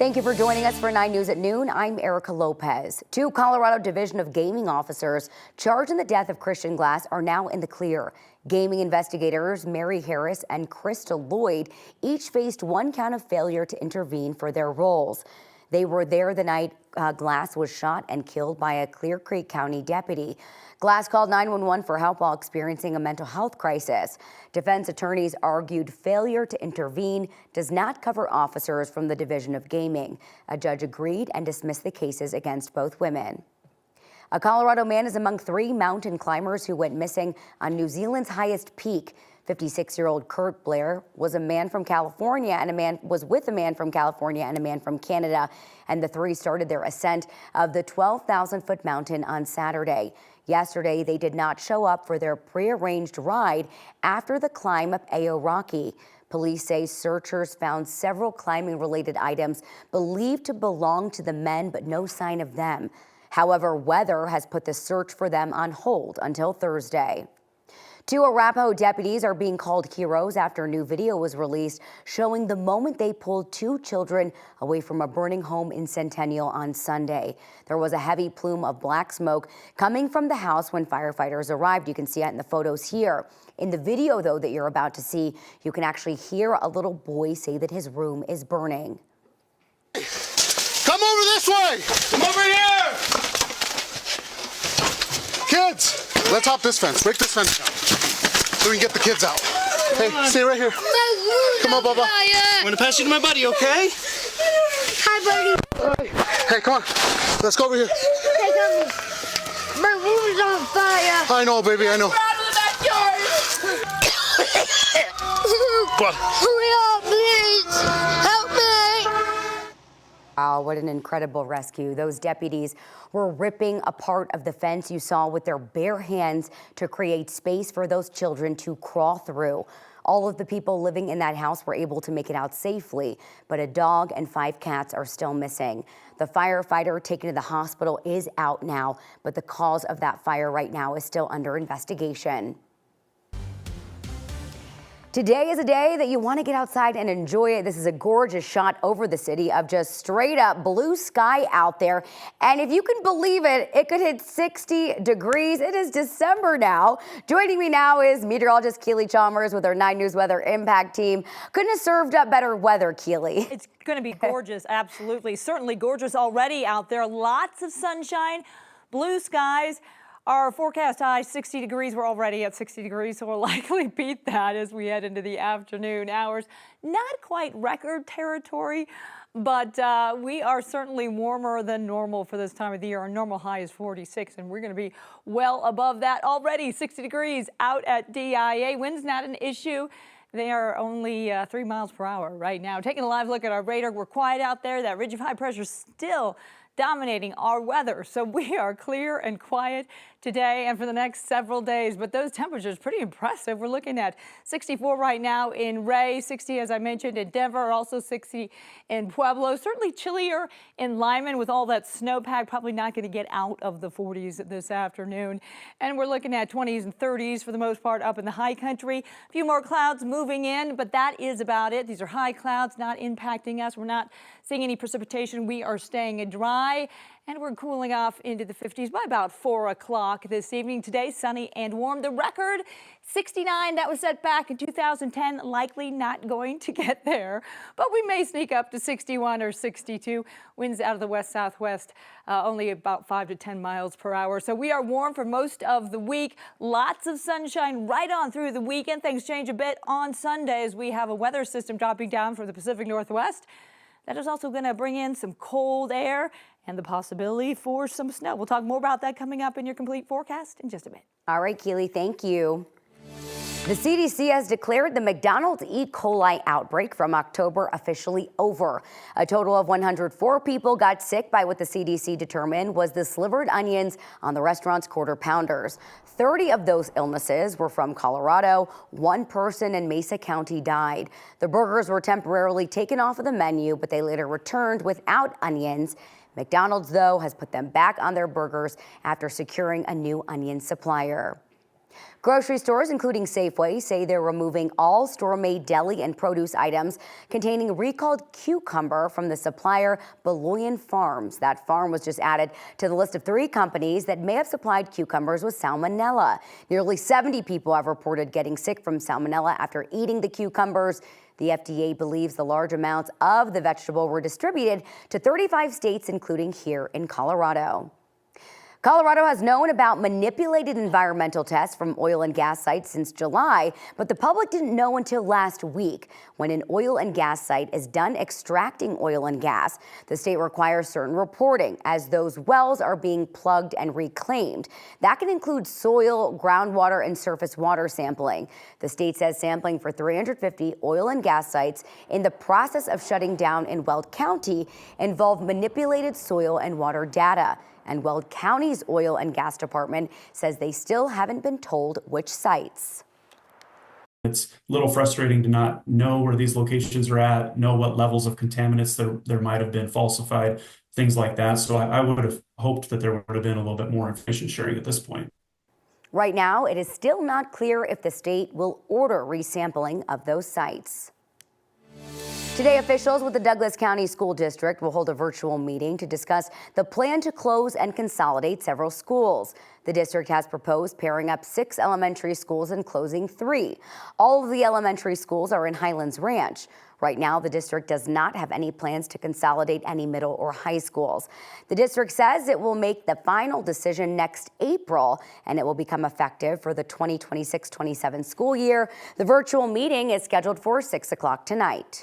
Thank you for joining us for 9 News at noon. I'm Erica Lopez. 2 Colorado Division of Gaming officers charged in the death of Christian Glass are now in the clear. Gaming investigators Mary Harris and Krista Lloyd each faced 1 count of failure to intervene for their roles. They were there the night Glass was shot and killed by a Clear Creek County deputy. Glass called 911 for help while experiencing a mental health crisis. Defense attorneys argued failure to intervene does not cover officers from the Division of Gaming. A judge agreed and dismissed the cases against both women. A Colorado man is among 3 mountain climbers who went missing on New Zealand's highest peak. 56-year-old Kurt Blair was with a man from California and a man from Canada, and the 3 started their ascent of the 12,000-foot mountain on Saturday. Yesterday, they did not show up for their prearranged ride after the climb up Ao Rocky. Police say searchers found several climbing-related items believed to belong to the men, but no sign of them. However, weather has put the search for them on hold until Thursday. 2 Arapahoe deputies are being called heroes after a new video was released showing the moment they pulled 2 children away from a burning home in Centennial on Sunday. There was a heavy plume of black smoke coming from the house when firefighters arrived. You can see it in the photos here. In the video, though, that you're about to see, you can actually hear a little boy say that his room is burning. Come over this way! Come over here! Kids, let's hop this fence. Break this fence down so we can get the kids out. Hey, stay right here. Come on, Bubba. I'm gonna pass you to my buddy, okay? Hi, buddy. Hey, come on. Let's go over here. Hey, come. My room is on fire. I know, baby, I know. We're out of the backyard. Come on. Hurry up, please. Help me. Wow, what an incredible rescue. Those deputies were ripping a part of the fence you saw with their bare hands to create space for those children to crawl through. All of the people living in that house were able to make it out safely, but a dog and 5 cats are still missing. The firefighter taken to the hospital is out now, but the cause of that fire right now is still under investigation. Today is a day that you want to get outside and enjoy it. This is a gorgeous shot over the city of just straight up blue sky out there. And if you can believe it, it could hit 60 degrees. It is December now. Joining me now is meteorologist Keely Chalmers with our 9 News Weather Impact team. Couldn't have served up better weather, Keely. It's going to be gorgeous. Absolutely. Certainly gorgeous already out there. Lots of sunshine, blue skies. Our forecast high 60 degrees. We're already at 60 degrees, so we'll likely beat that as we head into the afternoon hours. Not quite record territory, but we are certainly warmer than normal for this time of the year. Our normal high is 46, and we're going to be well above that already. 60 degrees out at DIA. Wind's not an issue. They are only 3 miles per hour right now. Taking a live look at our radar, we're quiet out there. That ridge of high pressure still dominating our weather. So we are clear and quiet today and for the next several days. But those temperatures pretty impressive. We're looking at 64 right now in Ray, 60 as I mentioned in Denver, also 60 in Pueblo. Certainly chillier in Lyman with all that snowpack. Probably not going to get out of the 40s this afternoon. And we're looking at 20s and 30s for the most part up in the high country. A few more clouds moving in, but that is about it. These are high clouds not impacting us. We're not seeing any precipitation. We are staying dry. And we're cooling off into the 50s by about 4 o'clock this evening. Today, sunny and warm. The record, 69, that was set back in 2010. Likely not going to get there, but we may sneak up to 61 or 62. Winds out of the west-southwest, only about 5 to 10 miles per hour. So we are warm for most of the week. Lots of sunshine right on through the weekend. Things change a bit on Sunday as we have a weather system dropping down from the Pacific Northwest. That is also going to bring in some cold air and the possibility for some snow. We'll talk more about that coming up in your complete forecast in just a bit. All right, Keely, thank you. The CDC has declared the McDonald's E. coli outbreak from October officially over. A total of 104 people got sick by what the CDC determined was the slivered onions on the restaurant's Quarter Pounders. 30 of those illnesses were from Colorado. 1 person in Mesa County died. The burgers were temporarily taken off of the menu, but they later returned without onions. McDonald's, though, has put them back on their burgers after securing a new onion supplier. Grocery stores, including Safeway, say they're removing all store-made deli and produce items containing recalled cucumber from the supplier Beloyan Farms. That farm was just added to the list of 3 companies that may have supplied cucumbers with salmonella. Nearly 70 people have reported getting sick from salmonella after eating the cucumbers. The FDA believes the large amounts of the vegetable were distributed to 35 states, including here in Colorado. Colorado has known about manipulated environmental tests from oil and gas sites since July, but the public didn't know until last week. When an oil and gas site is done extracting oil and gas, the state requires certain reporting as those wells are being plugged and reclaimed. That can include soil, groundwater, and surface water sampling. The state says sampling for 350 oil and gas sites in the process of shutting down in Weld County involved manipulated soil and water data. And Weld County's Oil and Gas Department says they still haven't been told which sites. It's a little frustrating to not know where these locations are at, know what levels of contaminants there might have been falsified, things like that. So I would have hoped that there would have been a little bit more information sharing at this point. Right now, it is still not clear if the state will order resampling of those sites. Today, officials with the Douglas County School District will hold a virtual meeting to discuss the plan to close and consolidate several schools. The district has proposed pairing up 6 elementary schools and closing 3. All of the elementary schools are in Highlands Ranch. Right now, the district does not have any plans to consolidate any middle or high schools. The district says it will make the final decision next April, and it will become effective for the 2026-27 school year. The virtual meeting is scheduled for 6 o'clock tonight.